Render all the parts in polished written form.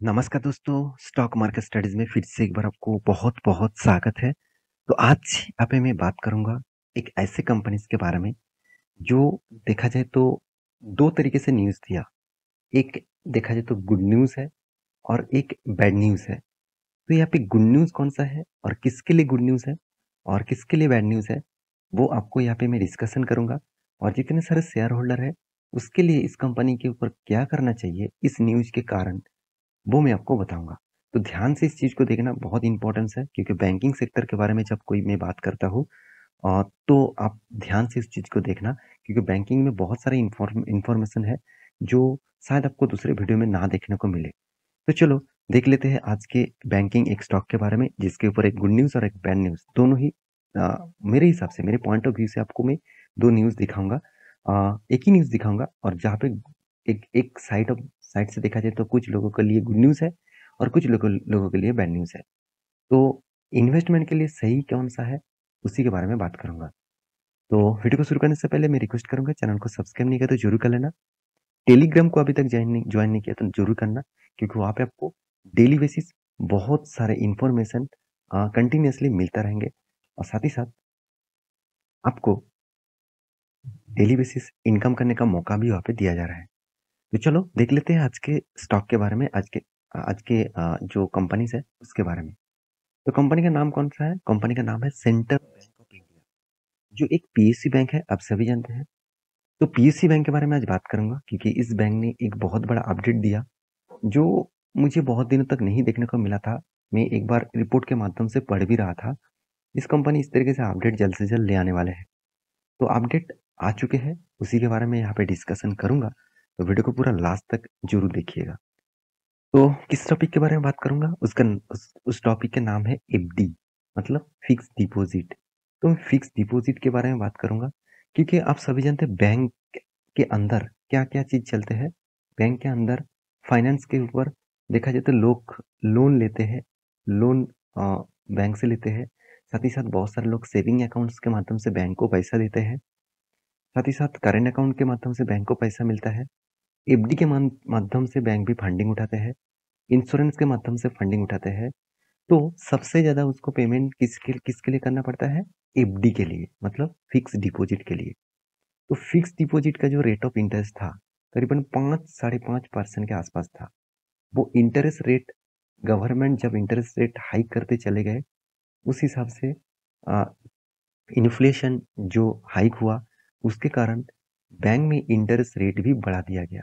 नमस्कार दोस्तों, stock market studies में फिर से एक बार आपको बहुत-बहुत स्वागत है। तो आज यहाँ पे मैं बात करूँगा एक ऐसे कंपनीज़ के बारे में जो देखा जाए तो 2 तरीके से न्यूज़ दिया। एक देखा जाए तो गुड न्यूज़ है और एक बैड न्यूज़ है। तो यहाँ पे गुड न्यूज़ कौन-सा है और किसके लिए गुड न्यूज़ है और किसके लिए बैड न्यूज़ है, वो आपको यहाँ पे मैं डिस्कशन करूँगा। और जितने सारे शेयर होल्डर हैं, उसके लिए इस कंपनी के ऊपर क्या करना चाहिए इस न्यूज़ के कारण, वो मैं आपको बताऊँगा। तो ध्यान से इस चीज़ को देखना बहुत इम्पोर्टेंस है क्योंकि बैंकिंग सेक्टर के बारे में जब कोई मैं बात करता हूँ तो आप ध्यान से इस चीज़ को देखना क्योंकि बैंकिंग में बहुत सारे इन्फॉर्मेशन है जो शायद आपको दूसरे वीडियो में ना देखने को मिले। तो चलो देख लेते हैं आज के बैंकिंग एक स्टॉक के बारे में जिसके ऊपर एक गुड न्यूज़ और एक बैड न्यूज़ दोनों ही मेरे हिसाब से मेरे पॉइंट ऑफ व्यू से आपको मैं 2 न्यूज़ दिखाऊँगा। एक ही न्यूज़ दिखाऊँगा और जहाँ पे एक एक साइड से देखा जाए तो कुछ लोगों के लिए गुड न्यूज़ है और कुछ लोगों लोगों के लिए बैड न्यूज़ है। तो इन्वेस्टमेंट के लिए सही कौन-सा है, उसी के बारे में बात करूँगा। तो वीडियो को शुरू करने से पहले मैं रिक्वेस्ट करूँगा चैनल को सब्सक्राइब नहीं किया तो ज़रूर कर लेना। टेलीग्राम को अभी तक जॉइन नहीं किया तो ज़रूर करना क्योंकि वहाँ पे आपको डेली बेसिस बहुत सारे इन्फॉर्मेशन कंटिन्यूअसली मिलता रहेंगे और साथ ही साथ आपको डेली बेसिस इनकम करने का मौका भी वहाँ पे दिया जा रहा है। तो चलो देख लेते हैं आज के स्टॉक के बारे में, आज के जो कंपनीज़ है उसके बारे में। तो कंपनी का नाम कौन-सा है? कंपनी का नाम है सेंट्रल बैंक ऑफ इंडिया, जो एक पीएसयू बैंक है, आप सभी जानते हैं। तो पीएसयू बैंक के बारे में आज बात करूँगा क्योंकि इस बैंक ने एक बहुत बड़ा अपडेट दिया, जो मुझे बहुत दिनों तक नहीं देखने को मिला था। मैं एक बार रिपोर्ट के माध्यम से पढ़ भी रहा था। इस कंपनी इस तरीके से अपडेट जल्द से जल्द ले आने वाले हैं। तो अपडेट आ चुके हैं, उसी के बारे में यहाँ पे डिस्कशन करूँगा, तो वीडियो को पूरा लास्ट तक ज़रूर देखिएगा। तो किस टॉपिक के बारे में बात करूँगा? उस टॉपिक का नाम है एफडी मतलब फिक्स डिपॉज़िट। तो मैं फिक्स डिपॉज़िट के बारे में बात करूँगा क्योंकि आप सभी जानते हैं बैंक के अंदर क्या-क्या चीज़ चलते हैं। बैंक के अंदर फाइनेंस के ऊपर देखा जाए तो लोग लोन लेते हैं। लोन बैंक से लेते हैं। साथ ही साथ बहुत सारे लोग सेविंग अकाउंट्स के माध्यम से बैंक को पैसा देते हैं। साथ ही साथ करंट अकाउंट के माध्यम से बैंक को पैसा मिलता है। एफडी के माध्यम से बैंक भी फंडिंग उठाते हैं। इंश्योरेंस के माध्यम से फंडिंग उठाते हैं। तो सबसे ज़्यादा उसको पेमेंट किसके लिए करना पड़ता है? एफडी के लिए मतलब फिक्स डिपॉज़िट के लिए। तो फिक्स डिपॉज़िट का जो रेट ऑफ इंटरेस्ट था, करीबन 5 साढ़े 5% के आसपास था। वो इंटरेस्ट रेट गवर्नमेंट जब इंटरेस्ट रेट हाइक करते चले गए, उस हिसाब से अ, इन्फ्लेशन जो हाइक हुआ, उसके कारण बैंक में इंटरेस्ट रेट भी बढ़ा दिया गया।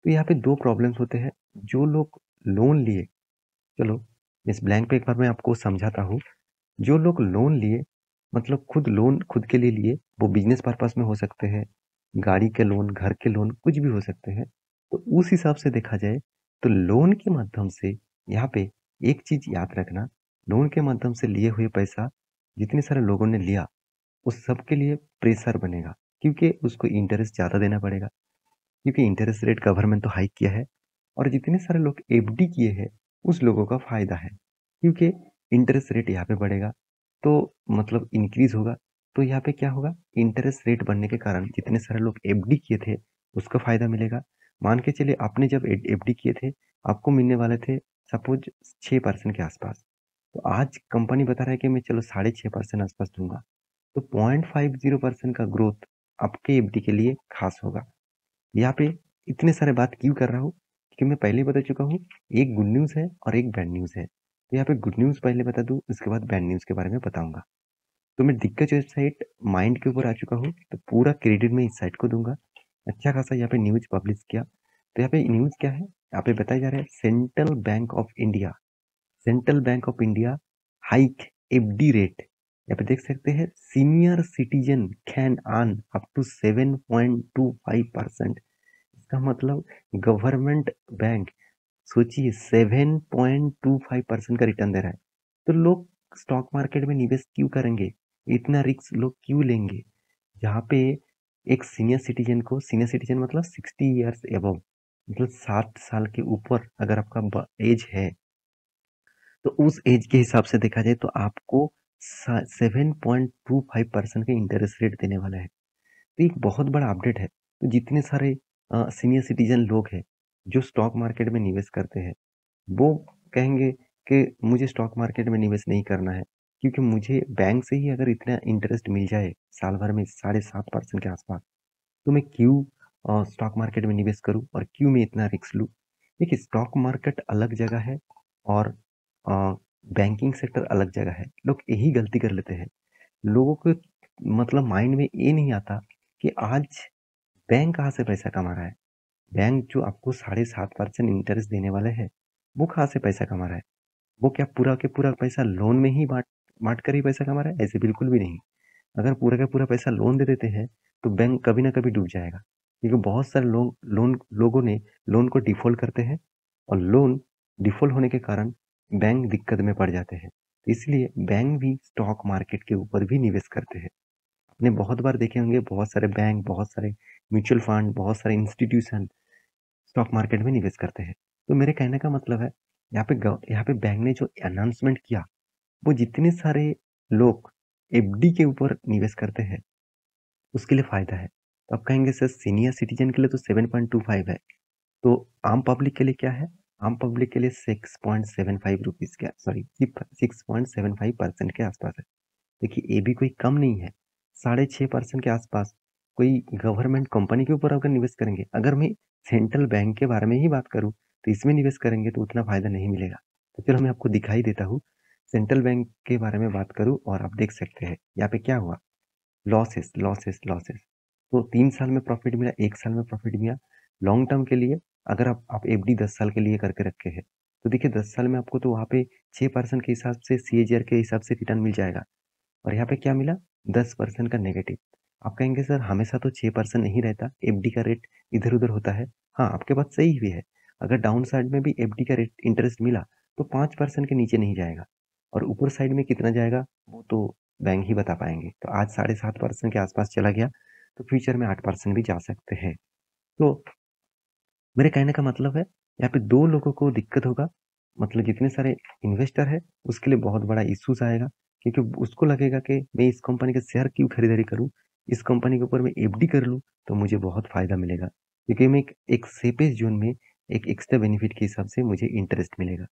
तो यहाँ पे 2 प्रॉब्लम्स होते हैं। जो लोग लोन लिए चलो इस ब्लैंक पे एक बार मैं आपको समझाता हूँ। जो लोग लोन लिए मतलब खुद लोन खुद के लिए लिए, वो बिज़नेस पर्पज़ में हो सकते हैं, गाड़ी के लोन, घर के लोन कुछ भी हो सकते हैं। तो उस हिसाब से देखा जाए तो लोन के माध्यम से यहाँ पे एक चीज़ याद रखना, लोन के माध्यम से लिए हुए पैसा जितने सारे लोगों ने लिया, उस सब के लिए प्रेशर बनेगा क्योंकि उसको इंटरेस्ट ज़्यादा देना पड़ेगा। क्योंकि इंटरेस्ट रेट गवर्नमेंट तो हाइक किया है और जितने सारे लोग एफडी किए हैं उस लोगों का फायदा है क्योंकि इंटरेस्ट रेट यहाँ पे बढ़ेगा तो मतलब इंक्रीज होगा। तो यहाँ पे क्या होगा, इंटरेस्ट रेट बढ़ने के कारण जितने सारे लोग एफडी किए थे उसको फायदा मिलेगा। मान के चलिए आपने जब एफडी किए थे आपको मिलने वाले थे सपोज 6% के आसपास। तो आज कंपनी बता रहा है कि मैं चलो 6.5% आसपास दूंगा। तो 0.50% का ग्रोथ आपके एफडी के लिए खास होगा। यहाँ पे इतने सारे बात क्यों कर रहा हूँ? क्योंकि मैं पहले ही बता चुका हूँ, एक गुड न्यूज़ है और एक बैड न्यूज़ है। तो यहाँ पे गुड न्यूज़ पहले बता दूँ, उसके बाद बैड न्यूज़ के बारे में बताऊँगा। तो मैं दिग्गज वेबसाइट माइंड के ऊपर आ चुका हूँ, तो पूरा क्रेडिट मैं इस साइट को दूँगा। अच्छा खासा यहाँ पे न्यूज़ पब्लिश किया। तो यहाँ पे न्यूज़ क्या है? यहाँ पे बताया जा रहा है Central Bank of India hike FD rate. यहाँ पे देख सकते हैं senior citizen can earn up to 7.25%। इसका मतलब गवर्नमेंट बैंक सोचिए 7.25% का रिटर्न दे रहा है। तो लोग स्टॉक मार्केट में निवेश क्यों करेंगे? इतना रिस्क लोग क्यों लेंगे? जहाँ पे एक सीनियर सिटीजन मतलब 60 इयर्स अबव मतलब 60 साल के ऊपर अगर आपका एज है, तो उस एज के हिसाब से देखा जाए तो आपको 7.25% का इंटरेस्ट रेट देने वाला है। तो एक बहुत बड़ा अपडेट है। तो जितने सारे सीनियर सिटीजन लोग हैं जो स्टॉक मार्केट में निवेश करते हैं, वो कहेंगे कि मुझे स्टॉक मार्केट में निवेश नहीं करना है, क्योंकि मुझे बैंक से ही अगर इतना इंटरेस्ट मिल जाए साल भर में 7.5% के आसपास, तो मैं क्यों स्टॉक मार्केट में निवेश करूँ और क्यों मैं इतना रिस्क लूँ? देखिए, स्टॉक मार्केट अलग जगह है और अ, बैंकिंग सेक्टर अलग जगह है। लोग यही गलती कर लेते हैं। लोगों को मतलब माइंड में ये नहीं आता कि आज बैंक कहाँ से पैसा कमा रहा है। बैंक जो आपको 7.5% इंटरेस्ट देने वाले हैं, वो कहाँ से पैसा कमा रहा है? वो क्या पूरा के पूरा पैसा लोन में ही बाँट कर ही पैसा कमा रहा है? ऐसे बिल्कुल भी नहीं। अगर पूरा का पूरा पैसा लोन दे देते हैं, तो बैंक कभी ना कभी डूब जाएगा। क्योंकि बहुत सारे लोगों ने लोन को डिफ़ॉल्ट करते हैं और लोन डिफ़ॉल्ट होने के कारण बैंक दिक्कत में पड़ जाते हैं। तो इसलिए बैंक भी स्टॉक मार्केट के ऊपर भी निवेश करते हैं। आपने बहुत बार देखे होंगे बहुत सारे बैंक, बहुत सारे म्यूचुअल फंड, बहुत सारे इंस्टीट्यूशन स्टॉक मार्केट में निवेश करते हैं। तो मेरे कहने का मतलब है, यहाँ पे बैंक ने जो अनाउंसमेंट किया, वो जितने सारे लोग एफडी के ऊपर निवेश करते हैं, उसके लिए फ़ायदा है। तो आप कहेंगे सर सीनियर सिटीज़न के लिए तो 7.25 है, तो आम पब्लिक के लिए क्या है? आम पब्लिक के लिए 6.75 रुपीज़ का सॉरी 6.75% के आसपास है। देखिए ये भी कोई कम नहीं है, 6.5% के आसपास कोई गवर्नमेंट कंपनी के ऊपर अगर निवेश करेंगे, अगर मैं सेंट्रल बैंक के बारे में ही बात करूँ, तो इसमें निवेश करेंगे तो उतना फ़ायदा नहीं मिलेगा। तो चलो मैं आपको दिखाई देता हूँ, सेंट्रल बैंक के बारे में बात करूँ और आप देख सकते हैं, यहाँ पे क्या हुआ? Losses, losses, losses. तो 3 साल में प्रॉफ़िट मिला, 1 साल में प्रॉफ़िट मिला। लॉन्ग टर्म के लिए अगर आप एफडी 10 साल के लिए करके रखे हैं, तो देखिए 10 साल में आपको तो वहाँ पे 6% के हिसाब से सीएजीआर के हिसाब से रिटर्न मिल जाएगा और यहाँ पे क्या मिला? 10% का नेगेटिव। आप कहेंगे सर हमेशा तो 6% नहीं रहता, एफडी का रेट इधर-उधर होता है। हाँ, आपकी बात सही भी है। अगर डाउन साइड में भी एफडी का रेट इंटरेस्ट मिला, तो 5% के नीचे नहीं जाएगा और ऊपर साइड में कितना जाएगा, वो तो बैंक ही बता पाएँगे। तो आज 7.5% के आसपास चला गया, तो फ्यूचर में 8% भी जा सकते हैं। तो मेरे कहने का मतलब है, यहाँ पे 2 लोगों को दिक्कत होगा, मतलब जितने सारे इन्वेस्टर हैं, उसके लिए बहुत बड़ा इश्यूज़ आएगा, क्योंकि उसको लगेगा कि मैं इस कंपनी के शेयर क्यों खरीदारी करूँ? इस कंपनी के ऊपर मैं एफडी कर लूँ, तो मुझे बहुत फ़ायदा मिलेगा, क्योंकि मैं एक सेफेस्ट ज़ोन में एक एक्स्ट्रा बेनिफिट के हिसाब से मुझे इंटरेस्ट मिलेगा।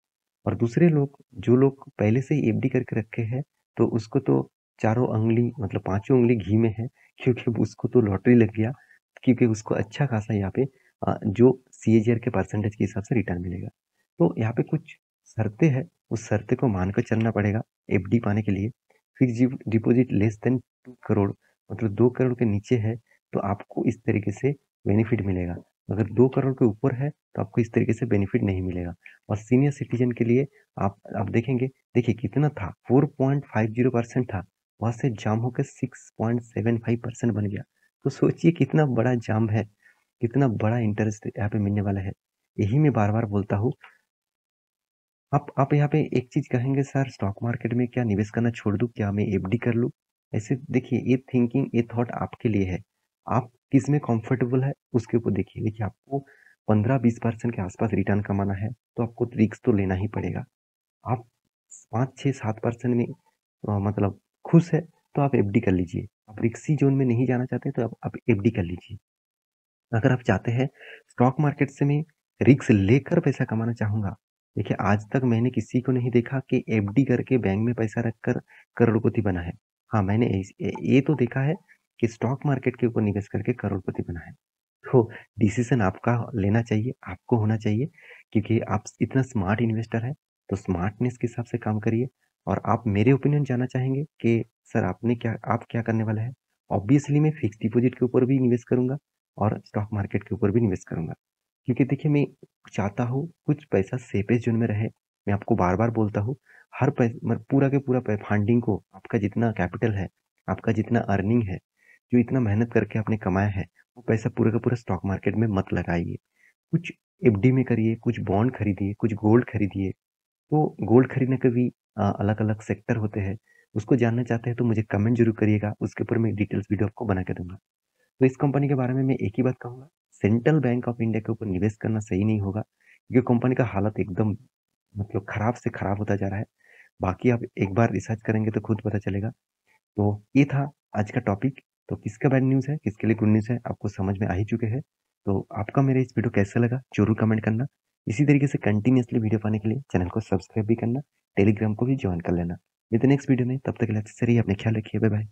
और दूसरे लोग, जो लोग पहले से ही एफडी करके रखे हैं, तो उसको तो चारों उँगली मतलब पाँचों उँगली घी में है, क्योंकि उसको तो लॉटरी लग गया, क्योंकि उसको अच्छा खासा यहाँ पे जो सीएजीआर के परसेंटेज के हिसाब से रिटर्न मिलेगा। तो यहाँ पे कुछ शर्तें हैं, उस शर्तें को मानकर चलना पड़ेगा एफडी पाने के लिए। Fixed deposit less than 2 crore मतलब 2 करोड़ के नीचे है, तो आपको इस तरीके से बेनिफिट मिलेगा। अगर 2 करोड़ के ऊपर है, तो आपको इस तरीके से बेनिफिट नहीं मिलेगा। और सीनियर सिटीज़न के लिए आप देखेंगे, देखिए कितना था 4.50% था, वहाँ से जंप होके 6.75% बन गया। तो सोचिए कितना बड़ा जंप है। कितना बड़ा इंटरेस्ट यहाँ पे मिलने वाला है। यही मैं बार-बार बोलता हूँ। आप यहाँ पे एक चीज़ कहेंगे सर स्टॉक मार्केट में क्या निवेश करना छोड़ दूँ? क्या मैं एफडी कर लूँ? ऐसे देखिए ये थिंकिंग, ये थॉट आपके लिए है। आप किसमें कंफर्टेबल है उसके ऊपर देखिए। देखिए आपको 15-20% के आसपास रिटर्न कमाना है, तो आपको रिस्क तो लेना ही पड़ेगा। आप 5, 6, 7% में मतलब खुश है, तो आप एफडी कर लीजिए। आप रिस्की ज़ोन में नहीं जाना चाहते तो आप एफडी कर लीजिए। अगर आप चाहते हैं स्टॉक मार्केट से मैं रिस्क लेकर पैसा कमाना चाहूँगा, देखिए आज तक मैंने किसी को नहीं देखा कि एफडी करके बैंक में पैसा रखकर करोड़पति बना है। हाँ, मैंने ये तो देखा है कि स्टॉक मार्केट के ऊपर निवेश करके करोड़पति बना है। तो डिसीज़न आपका लेना चाहिए, आपको होना चाहिए, क्योंकि आप इतना स्मार्ट इन्वेस्टर हैं, तो स्मार्टनेस के हिसाब से काम करिए। और आप मेरे ओपिनियन जानना चाहेंगे कि सर आप क्या करने वाले हैं? ऑब्वियसली मैं फिक्स्ड डिपॉज़िट के ऊपर भी निवेश करूँगा और स्टॉक मार्केट के ऊपर भी निवेश करूँगा। क्योंकि देखिए मैं चाहता हूँ कुछ पैसा सेफेस्ट ज़ोन में रहे। मैं आपको बार-बार बोलता हूँ, हर पूरा के पूरा फंडिंग को आपका जितना कैपिटल है, आपका जितना अर्निंग है, जो इतना मेहनत करके आपने कमाया है, वो पैसा पूरा का पूरा स्टॉक मार्केट में मत लगाइए। कुछ एफडी में करिए, कुछ बॉन्ड खरीदिए, कुछ गोल्ड खरीदिए। तो गोल्ड खरीदने के भी अलग-अलग सेक्टर होते हैं। उसको जानना चाहते हैं तो मुझे कमेंट ज़रूर करिएगा, उसके ऊपर मैं डिटेल्स वीडियो आपको बना के दूँगा। तो इस कंपनी के बारे में मैं एक ही बात कहूँगा, सेंट्रल बैंक ऑफ इंडिया के ऊपर निवेश करना सही नहीं होगा। ये कंपनी का हालत एकदम मतलब खराब से खराब होता जा रहा है। बाकी आप एक बार रिसर्च करेंगे तो खुद पता चलेगा। तो ये था आज का टॉपिक। तो किसका बैड न्यूज़ है, किसके लिए गुड न्यूज़ है, आपको समझ में आ ही चुके हैं। तो आपका मेरा इस वीडियो कैसा लगा ज़रूर कमेंट करना। इसी तरीके से कंटिन्यूअसली वीडियो पाने के लिए चैनल को सब्सक्राइब भी करना, टेलीग्राम को भी जॉइन कर लेना। मिलते हैं नेक्स्ट वीडियो में, तब तक के लिए अच्छे से रहिए, अपना ख्याल रखिए, बाय बाय।